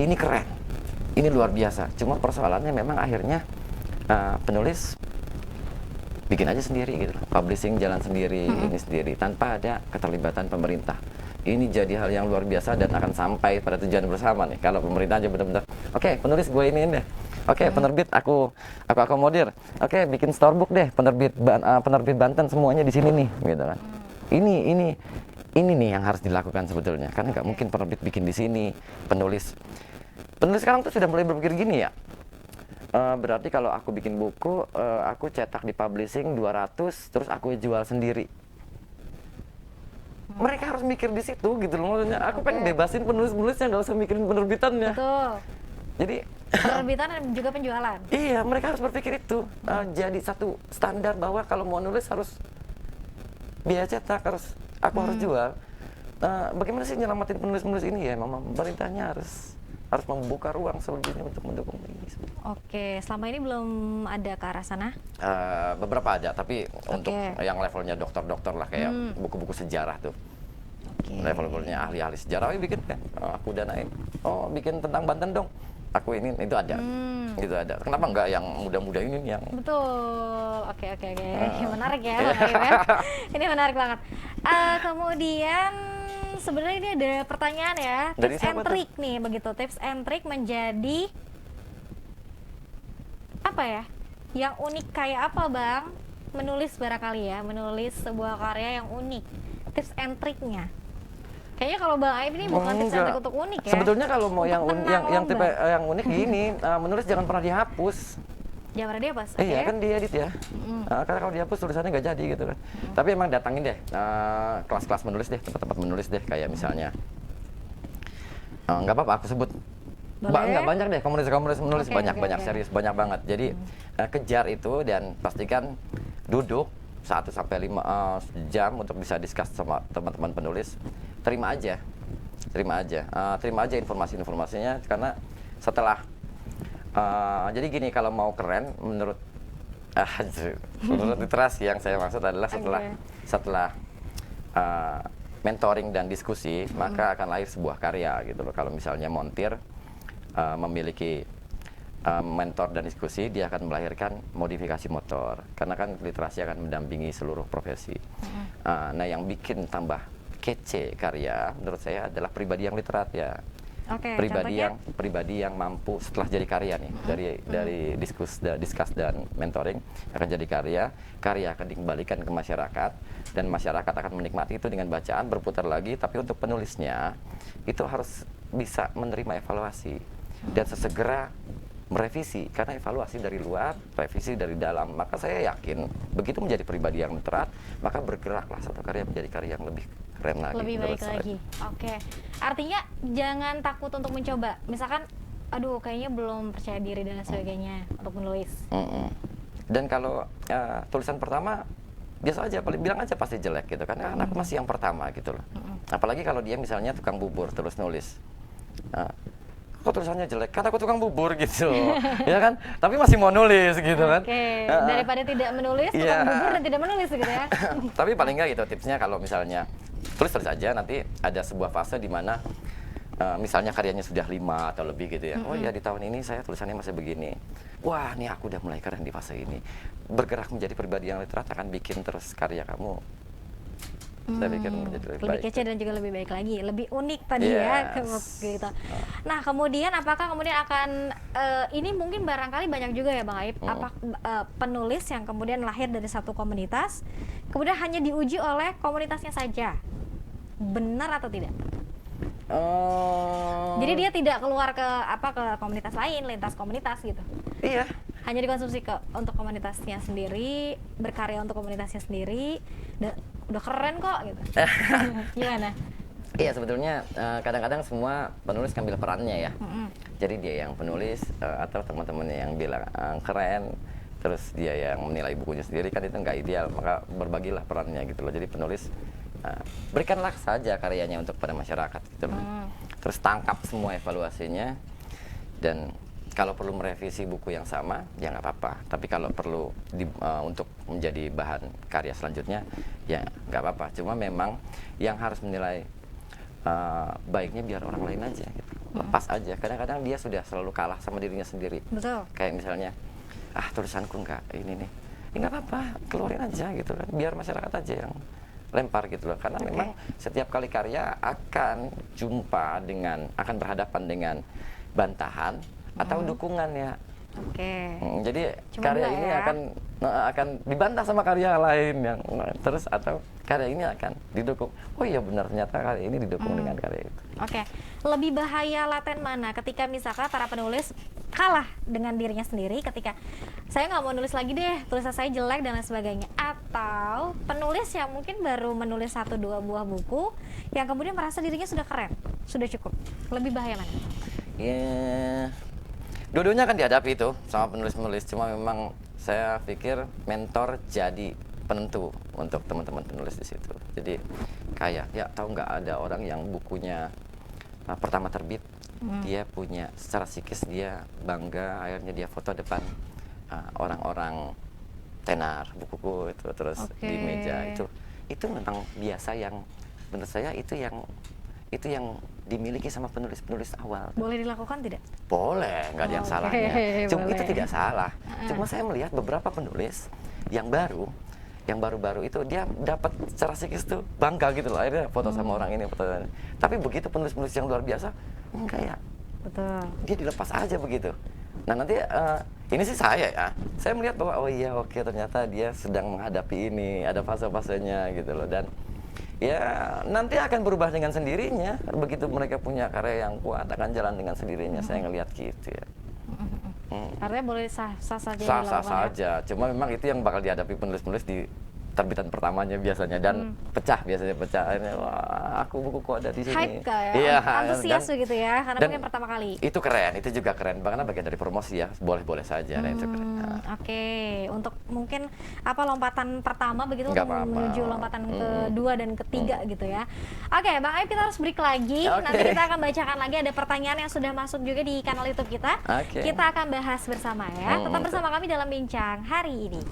ini keren, ini luar biasa. Cuma persoalannya memang akhirnya penulis bikin aja sendiri gitu, publishing jalan sendiri, ini sendiri tanpa ada keterlibatan pemerintah. Ini jadi hal yang luar biasa dan akan sampai pada tujuan bersama nih. Kalau pemerintah aja benar-benar, oke, penulis gue ini deh, oke, penerbit aku akomodir, oke, bikin storybook deh, penerbit Banten semuanya di sini nih, gitu kan. Ini nih yang harus dilakukan sebetulnya, karena nggak mungkin penerbit bikin di sini, penulis sekarang tuh sudah mulai berpikir gini ya. Berarti kalau aku bikin buku, aku cetak di publishing 200, terus aku jual sendiri. mereka harus mikir di situ gitu loh. Maksudnya aku pengen Oke. bebasin penulis-penulisnya, nggak usah mikirin penerbitannya. Betul. Jadi Penerbitan dan juga penjualan. iya, mereka harus berpikir itu. Jadi satu standar bahwa kalau mau nulis harus biaya cetak, aku harus jual. Bagaimana sih nyelamatin penulis-penulis ini ya? Memang pemerintahnya harus membuka ruang selebihnya untuk mendukung ini. Oke, selama ini belum ada ke arah sana? Beberapa ada, tapi untuk Oke. yang levelnya dokter-dokter lah, kayak buku-buku sejarah tuh. Oke. Level-levelnya ahli-ahli sejarah, bikin kan, aku danain. Oh, bikin tentang Banten dong. Aku ini, itu ada. Itu ada. Kenapa enggak yang muda-muda ini yang Betul. Oke. Menarik ya, Bang Aib ya. Ini menarik banget. Kemudian sebenarnya ini ada pertanyaan ya, Dari tips and siapa tuh? trick nih, begitu tips and trick menjadi apa ya? Yang unik kayak apa, Bang? Menulis barangkali ya, menulis sebuah karya yang unik. Tips and tricknya. Kayaknya kalau Bang Aib ini bukan tips and Enggak. trick untuk unik ya. Sebetulnya kalau mau Untuk yang menang yang lomba. tipe yang unik gini, menulis jangan pernah dihapus. Jangan pernah dia pas. Iya kan diedit ya. Karena kalau dihapus tulisannya nggak jadi gitu kan. Tapi emang datangin deh kelas-kelas menulis deh, tempat-tempat menulis deh, kayak misalnya nggak apa-apa aku sebut. Boleh. Nggak banyak deh komunitas menulis, Oke, banyak oke. serius, banyak banget. Jadi kejar itu dan pastikan duduk 1 sampai 5 jam untuk bisa discuss sama teman-teman penulis. Terima aja informasinya, karena setelah jadi gini, kalau mau keren menurut literasi yang saya maksud adalah setelah mentoring dan diskusi, maka akan lahir sebuah karya gitu loh. Kalau misalnya montir memiliki mentor dan diskusi, dia akan melahirkan modifikasi motor, karena kan literasi akan mendampingi seluruh profesi. Nah, yang bikin tambah kece karya menurut saya adalah pribadi yang literat ya. Oke, pribadi yang mampu setelah jadi karya nih, dari diskus dan mentoring akan jadi karya akan dikembalikan ke masyarakat, dan masyarakat akan menikmati itu dengan bacaan berputar lagi. Tapi untuk penulisnya itu harus bisa menerima evaluasi dan sesegera merevisi, karena evaluasi dari luar, revisi dari dalam. Maka saya yakin begitu menjadi pribadi yang literat, maka bergeraklah satu karya menjadi karya yang lebih keren lagi. Lebih baik lagi. Oke. Artinya jangan takut untuk mencoba. Misalkan, aduh kayaknya belum percaya diri dan sebagainya untuk menulis. Dan kalau tulisan pertama biasa aja, bilang aja pasti jelek gitu kan. Aku masih yang pertama gitu loh. Apalagi kalau dia misalnya tukang bubur terus nulis. Kok tulisannya jelek? Karena aku tukang bubur gitu. Ya kan? Tapi masih mau nulis gitu kan. Oke. Daripada tidak menulis, tukang bubur dan tidak menulis gitu ya. Tapi paling nggak gitu tipsnya, kalau misalnya tulis aja, nanti ada sebuah fase di mana misalnya karyanya sudah 5 atau lebih gitu ya. Oh iya, di tahun ini saya tulisannya masih begini. Wah, nih aku udah mulai keren di fase ini. Bergerak menjadi pribadi yang literat akan bikin terus karya kamu, saya pikir, menjadi lebih baik. Kece dan juga lebih baik lagi, lebih unik tadi ya gitu. Nah, kemudian apakah kemudian akan ini mungkin barangkali banyak juga ya Bang Aib, apa penulis yang kemudian lahir dari satu komunitas kemudian hanya diuji oleh komunitasnya saja, benar atau tidak? Jadi dia tidak keluar ke komunitas lain, lintas komunitas gitu. Iya. Hanya dikonsumsi untuk komunitasnya sendiri, berkarya untuk komunitasnya sendiri, dan udah keren kok gitu. Gimana? Iya, sebetulnya kadang-kadang semua penulis ngambil perannya ya. Jadi dia yang penulis atau teman-temannya yang bilang keren, terus dia yang menilai bukunya sendiri, kan itu nggak ideal. Maka berbagilah perannya gitu loh. Jadi penulis berikanlah saja karyanya untuk pada masyarakat gitu loh. Terus tangkap semua evaluasinya, dan kalau perlu merevisi buku yang sama ya nggak apa-apa. Tapi kalau perlu untuk menjadi bahan karya selanjutnya ya nggak apa-apa. Cuma memang yang harus menilai baiknya biar orang lain aja gitu. Lepas aja. Kadang-kadang dia sudah selalu kalah sama dirinya sendiri. Betul. Kayak misalnya tulisanku nggak ini nih, ya nggak apa-apa, keluarin aja gitu kan, biar masyarakat aja yang lempar gitu loh. Karena memang setiap kali karya akan berhadapan dengan bantahan atau dukungan ya. Jadi Cuma karya dua ini ya. akan dibantah sama karya lain yang terus, atau karya ini akan didukung. Oh iya benar, ternyata karya ini didukung dengan karya itu. Oke, lebih bahaya laten mana ketika misalkan para penulis kalah dengan dirinya sendiri ketika saya nggak mau nulis lagi deh, tulisan saya jelek dan lain sebagainya, atau penulis yang mungkin baru menulis 1-2 buah buku yang kemudian merasa dirinya sudah keren, sudah cukup, lebih bahaya mana? Ya, dua-duanya akan dihadapi itu sama penulis-penulis, cuma memang saya pikir mentor jadi penentu untuk teman-teman penulis di situ. Jadi kayak ya tahu nggak, ada orang yang bukunya pertama terbit, dia punya secara psikis dia bangga, akhirnya dia foto depan orang-orang tenar bukuku itu terus di meja itu memang biasa, yang menurut saya itu yang dimiliki sama penulis-penulis awal. Boleh dilakukan tidak? Boleh, nggak ada yang salahnya. Cuma boleh. itu tidak salah. Cuma saya melihat beberapa penulis yang baru-baru itu dia dapat secara psikis tuh bangga gitu loh, akhirnya foto sama orang ini, foto sama ini. Tapi begitu penulis-penulis yang luar biasa, enggak ya. Betul. Dia dilepas aja begitu. Nah nanti ini sih saya melihat bahwa oh iya oke, ternyata dia sedang menghadapi ini, ada fase-fasenya gitu loh, dan ya nanti akan berubah dengan sendirinya. Begitu mereka punya karya yang kuat akan jalan dengan sendirinya. Saya ngelihat gitu ya. Artinya boleh sah-sah saja Sah-sah dilakukan, ya? saja. Cuma memang itu yang bakal dihadapi penulis-penulis di terbitan pertamanya biasanya, dan biasanya pecah. Akhirnya wah, aku bukuku ada di sini. Hype kayak Iya, antusias begitu ya, karena dan mungkin pertama kali. itu keren, itu juga keren. Bahkan bagian dari promosi ya, boleh-boleh saja. Nah, itu keren. Oke, untuk mungkin lompatan pertama begitu Nggak untuk apa-apa. menuju lompatan kedua dan ketiga gitu ya. Oke, Bang Aib, kita harus break lagi. Oke. Nanti kita akan bacakan lagi, ada pertanyaan yang sudah masuk juga di kanal YouTube kita. Oke. Kita akan bahas bersama ya. Tetap bersama kami dalam bincang hari ini.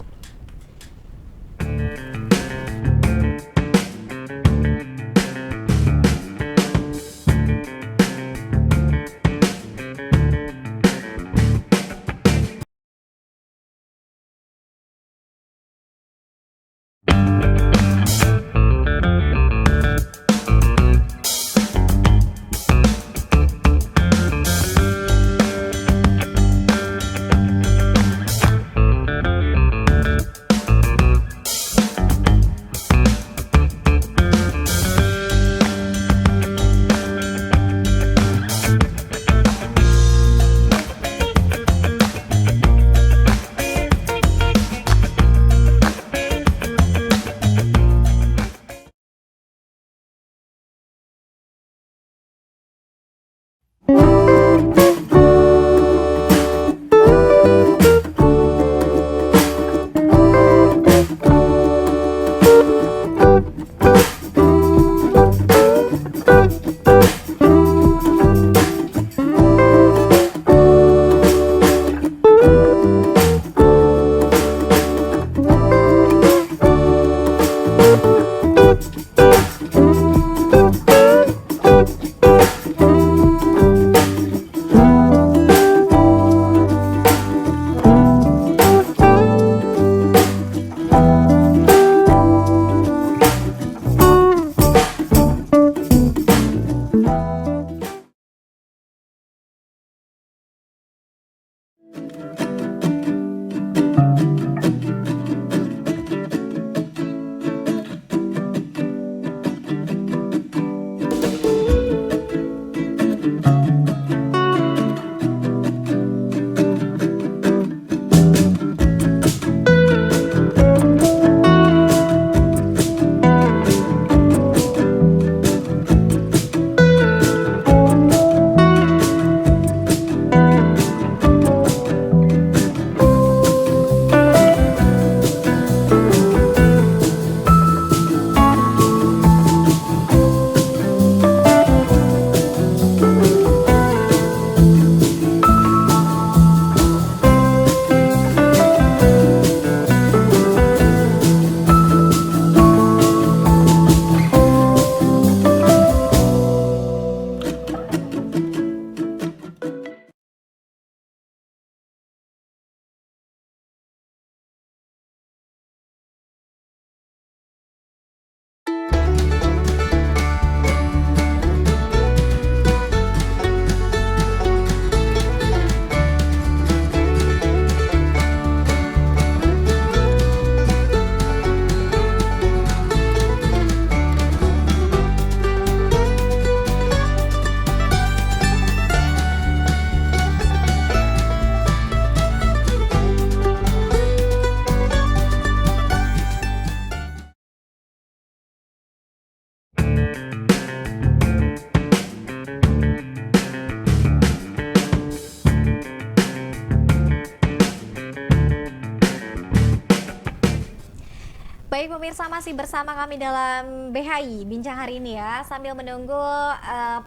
Baik pemirsa, masih bersama kami dalam BHI Bincang hari ini ya. Sambil menunggu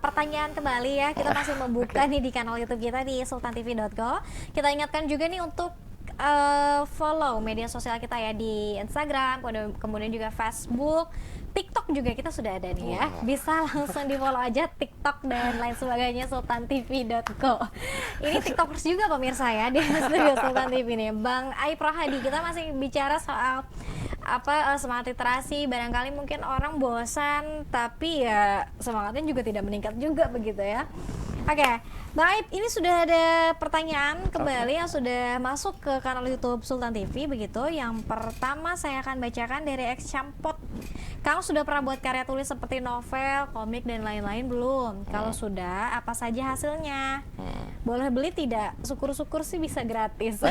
pertanyaan kembali ya, kita masih membuka nih di kanal YouTube kita di sultantv.co. Kita ingatkan juga nih untuk follow media sosial kita ya di Instagram, kemudian juga Facebook, TikTok juga kita sudah ada nih ya. Bisa langsung di follow aja TikTok dan lain sebagainya sultantv.co. Ini TikTokers juga pemirsa ya di studio Sultan TV nih. Bang Aib Rohadi, kita masih bicara soal semangat literasi. Barangkali mungkin orang bosan tapi ya semangatnya juga tidak meningkat juga begitu ya. Oke, Bang Aib, ini sudah ada pertanyaan kembali yang sudah masuk ke kanal YouTube Sultan TV begitu. Yang pertama saya akan bacakan dari X Campot. Kang sudah pernah buat karya tulis seperti novel, komik dan lain-lain belum? Kalau sudah, apa saja hasilnya? Boleh beli tidak? Syukur-syukur sih bisa gratis.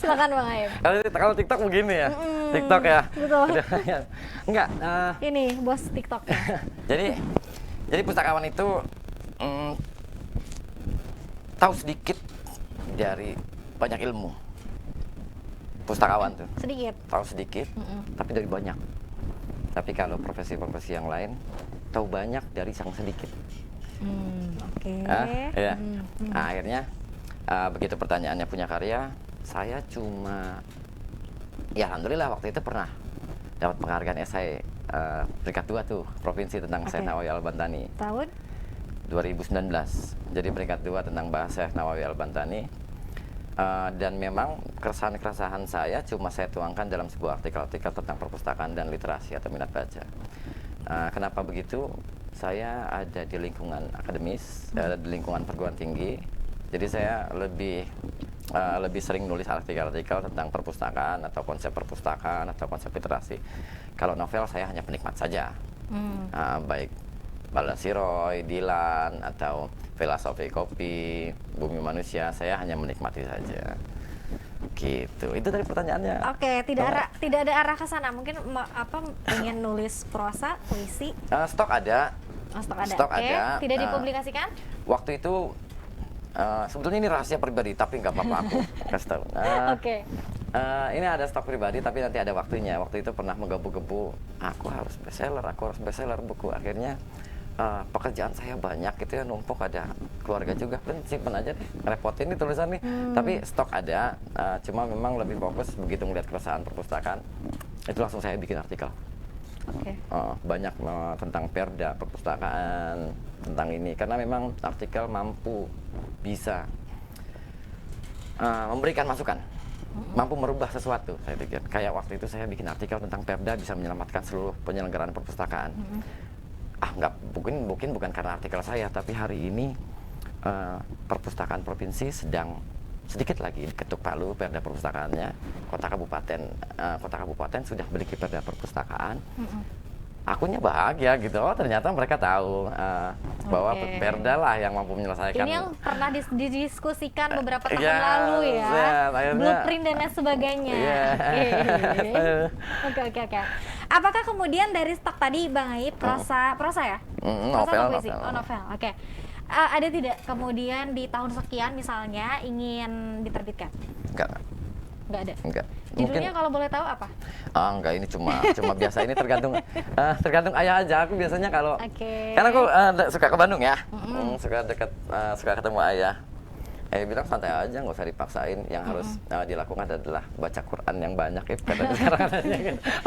Silakan Bang Aib. Kalau TikTok begini ya, TikTok ya. Betul. Enggak. Ini bos TikTok ya. jadi pustakawan itu tahu sedikit dari banyak ilmu. Pustakawan tuh Sedikit. tahu sedikit, tapi dari banyak. Tapi kalau profesi-profesi yang lain tahu banyak dari sang sedikit. Oke. Iya. Nah, akhirnya begitu pertanyaannya punya karya, saya cuma ya alhamdulillah waktu itu pernah dapat penghargaan esai peringkat 2 tuh provinsi tentang Syekh Nawawi Al-Bantani Tahun 2019. Jadi peringkat 2 tentang bahasa Syekh Nawawi Al-Bantani. Dan memang keresahan-keresahan saya cuma saya tuangkan dalam sebuah artikel-artikel tentang perpustakaan dan literasi atau minat baca. Kenapa begitu? Saya ada di lingkungan akademis, ada di lingkungan perguruan tinggi. Jadi saya lebih sering nulis artikel-artikel tentang perpustakaan atau konsep perpustakaan atau konsep literasi. Kalau novel saya hanya penikmat saja, baik Balasiroy, Dilan atau Filosofi Kopi, Bumi Manusia, saya hanya menikmati saja. Gitu. Itu dari pertanyaannya. Oke, tidak ada arah ke sana. Mungkin ingin nulis prosa, puisi. Stok ada. Stok Oke. ada. Tidak dipublikasikan? Waktu itu sebetulnya ini rahasia pribadi, tapi nggak apa-apa aku kasih tahu. Oke. Ini ada stok pribadi, tapi nanti ada waktunya. Waktu itu pernah menggebu-gebu, aku harus bestseller buku. Akhirnya pekerjaan saya banyak gitu ya, numpuk, ada keluarga juga, kan simpen aja deh, ngerepotin nih tulisan nih. Tapi stok ada, cuma memang lebih fokus begitu melihat keresahan perpustakaan, itu langsung saya bikin artikel. Banyak tentang perda perpustakaan, tentang ini, karena memang artikel mampu bisa memberikan masukan, mampu merubah sesuatu. Saya pikir kayak waktu itu saya bikin artikel tentang perda bisa menyelamatkan seluruh penyelenggaraan perpustakaan. Mungkin bukan karena artikel saya, tapi hari ini perpustakaan provinsi sedang sedikit lagi diketuk palu perda perpustakaannya. Kota kabupaten sudah memiliki perda perpustakaan. Akunya bahagia gitu. Oh, ternyata mereka tahu bahwa perda lah yang mampu menyelesaikan. Ini yang pernah didiskusikan beberapa tahun Ya, lalu ya. akhirnya, Blueprint dan lain sebagainya. Oke. Apakah kemudian dari stok tadi Bang Aib prosa ya? Novel. Novel. Oke. Ada tidak kemudian di tahun sekian misalnya ingin diterbitkan? Enggak ada. Enggak. Judulnya kalau boleh tahu apa? Enggak, ini cuma biasa, ini tergantung ayah aja. Aku biasanya kalau karena aku suka ke Bandung ya. Suka ketemu ayah. Bilang santai aja, nggak usah dipaksain. Yang harus dilakukan adalah baca Quran yang banyak ya.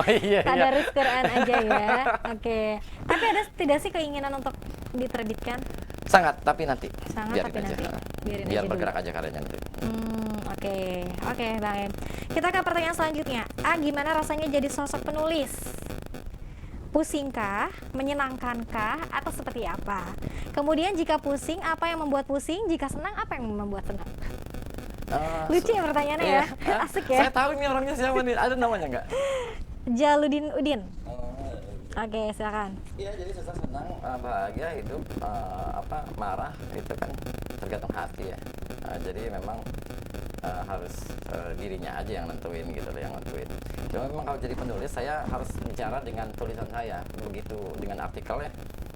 Oh iya. Tadarus Quran aja ya. Oke. Tapi ada tidak sih keinginan untuk diterbitkan? Sangat, tapi nanti. Biar bergerak aja karyanya nanti. Oke, Bang Em. Kita ke pertanyaan selanjutnya. Gimana rasanya jadi sosok penulis? Pusingkah? Menyenangkankah? Atau seperti apa? Kemudian jika pusing, apa yang membuat pusing? Jika senang, apa yang membuat senang? Lucu ya pertanyaannya ya? Asik ya? Saya tahu ini orangnya siapa nih, ada namanya nggak? Jaludin Udin. Oke, silakan. Iya, jadi susah, senang, bahagia, hidup, marah, itu kan tergantung hati ya. Jadi memang harus dirinya aja yang nentuin gitu loh, yang nentuin. Cuma memang kalau jadi penulis saya harus bicara dengan tulisan saya, begitu dengan artikel ya.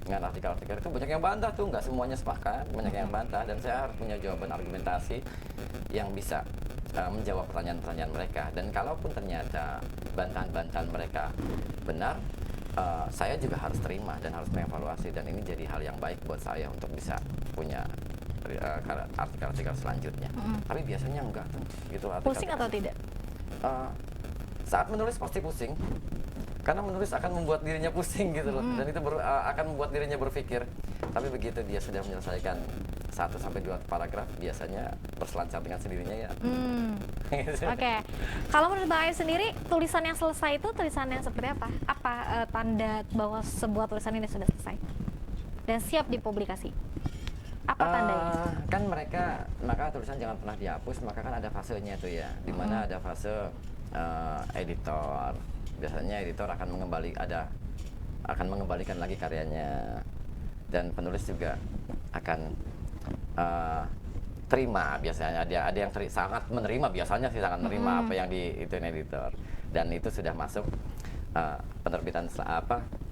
Dengan artikel-artikel itu banyak yang bantah tuh, nggak semuanya sepakat, banyak yang bantah, dan saya harus punya jawaban argumentasi yang bisa menjawab pertanyaan-pertanyaan mereka. Dan kalaupun ternyata bantahan-bantahan mereka benar, saya juga harus terima dan harus mengevaluasi, dan ini jadi hal yang baik buat saya untuk bisa punya artikel-artikel selanjutnya. Tapi biasanya enggak tuh, gitu. Pusing atau tidak? Saat menulis pasti pusing, karena menulis akan membuat dirinya pusing gitu loh, dan itu akan membuat dirinya berpikir. Tapi begitu dia sudah menyelesaikan 1-2 paragraf, biasanya berselancar dengan sendirinya ya. Oke. Kalau menurut Bang Aib sendiri, tulisan yang selesai itu tulisan yang seperti apa? Apa tanda bahwa sebuah tulisan ini sudah selesai dan siap dipublikasi? Apa tandanya? Kan maka tulisan jangan pernah dihapus, maka kan ada fasenya itu ya, dimana ada fase editor. Biasanya editor akan mengembalikan lagi karyanya, dan penulis juga akan terima. Biasanya ada yang sangat menerima, biasanya sih sangat menerima apa yang diituin editor, dan itu sudah masuk penerbitan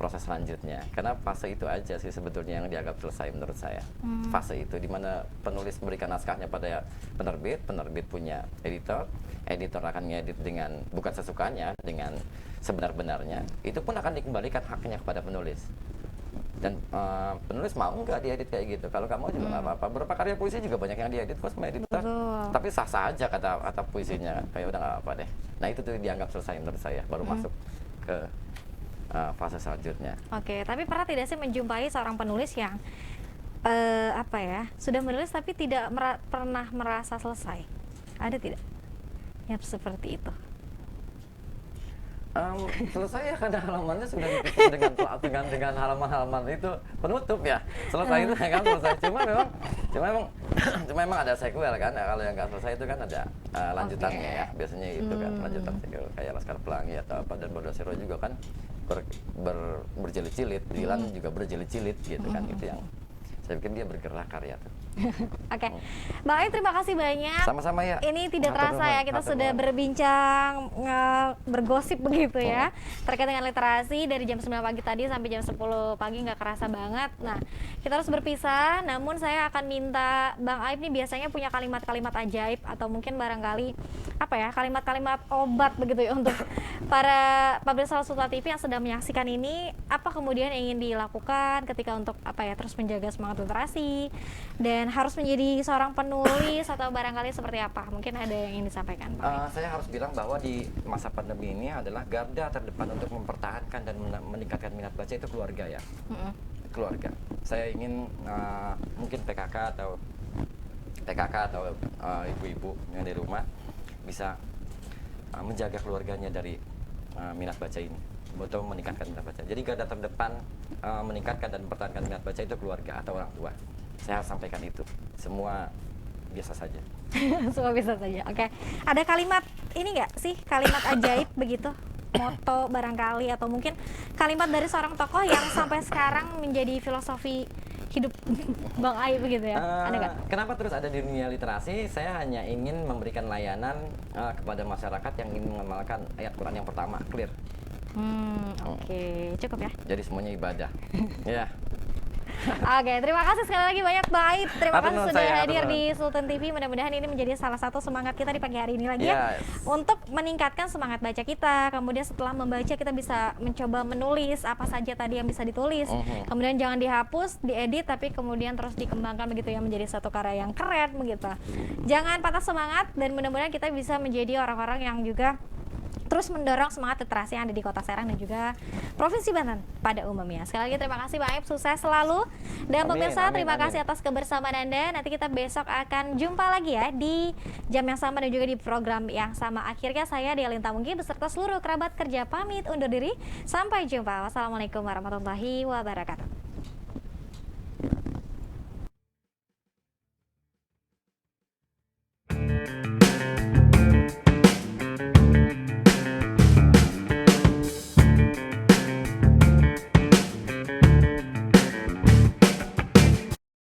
proses selanjutnya. Karena fase itu aja sih sebetulnya yang dianggap selesai menurut saya. Fase itu dimana penulis memberikan naskahnya pada penerbit, penerbit punya editor, editor akan ngedit dengan bukan sesukanya, dengan sebenar-benarnya. Itu pun akan dikembalikan haknya kepada penulis. Dan penulis mau nggak diedit kayak gitu? Kalau kamu juga nggak apa-apa. Beberapa karya puisi juga banyak yang diedit kok sama editor. Tapi sah-sah aja kata puisinya, kayak udah nggak apa deh. Nah itu tuh dianggap selesai menurut saya, baru masuk ke fase selanjutnya. Oke, tapi pernah tidak sih menjumpai seorang penulis yang sudah menulis tapi tidak pernah merasa selesai? Ada tidak yang seperti itu? Selesai ya, karena halamannya sudah ditutup dengan halaman-halaman itu penutup ya. Selesai itu kan selesai. Cuma memang ada sequel kan. Kalau yang nggak selesai itu kan ada lanjutannya ya. Biasanya itu kan lanjutan sequel kayak Laskar Pelangi atau apa, dan Bordosero juga kan berjilid-jilid. Dilan juga berjilid-jilid gitu kan. Itu yang saya pikir dia bergerak karya tuh. Oke, Bang Aib terima kasih banyak. Sama-sama ya. Ini tidak terasa ya, kita sudah berbincang, bergosip begitu ya, terkait dengan literasi dari jam 9 pagi tadi sampai jam 10 pagi, nggak kerasa banget. Nah, kita harus berpisah, namun saya akan minta Bang Aib nih biasanya punya kalimat-kalimat ajaib atau mungkin barangkali kalimat-kalimat obat begitu ya untuk para pemirsa Sultan TV yang sedang menyaksikan ini. Apa kemudian yang ingin dilakukan ketika untuk terus menjaga semangat literasi dan harus menjadi seorang penulis, atau barangkali seperti apa? Mungkin ada yang ingin disampaikan, Pak. Saya harus bilang bahwa di masa pandemi ini adalah garda terdepan untuk mempertahankan dan meningkatkan minat baca itu keluarga ya. Keluarga. Saya ingin mungkin PKK atau ibu-ibu yang di rumah bisa menjaga keluarganya dari minat baca ini, atau meningkatkan minat baca. Jadi garda terdepan meningkatkan dan mempertahankan minat baca itu keluarga atau orang tua. Saya harus sampaikan itu. Semua biasa saja. Semua biasa saja. Oke. Ada kalimat ini nggak sih? Kalimat ajaib begitu? Moto barangkali, atau mungkin kalimat dari seorang tokoh yang sampai sekarang menjadi filosofi hidup Bang Aib begitu ya? Ada nggak? Kenapa terus ada di dunia literasi? Saya hanya ingin memberikan layanan kepada masyarakat yang ingin mengamalkan ayat Quran yang pertama, clear. Oke. Cukup ya? Jadi semuanya ibadah. Ya. Oke, terima kasih sekali lagi banyak Bang Aib. Terima kasih sudah hadir di Sultan TV. Mudah-mudahan ini menjadi salah satu semangat kita di pagi hari ini lagi ya, untuk meningkatkan semangat baca kita. Kemudian setelah membaca kita bisa mencoba menulis apa saja tadi yang bisa ditulis. Kemudian jangan dihapus, diedit, tapi kemudian terus dikembangkan begitu ya menjadi satu karya yang keren begitu. Jangan patah semangat, dan mudah-mudahan kita bisa menjadi orang-orang yang juga terus mendorong semangat literasi yang ada di Kota Serang dan juga Provinsi Banten pada umumnya. Sekali lagi terima kasih Bang Aib, sukses selalu. Dan pemirsa, terima kasih atas kebersamaan Anda. Nanti kita besok akan jumpa lagi ya di jam yang sama dan juga di program yang sama. Akhirnya saya Dea Linta Munggi beserta seluruh kerabat kerja pamit undur diri. Sampai jumpa. Wassalamualaikum warahmatullahi wabarakatuh.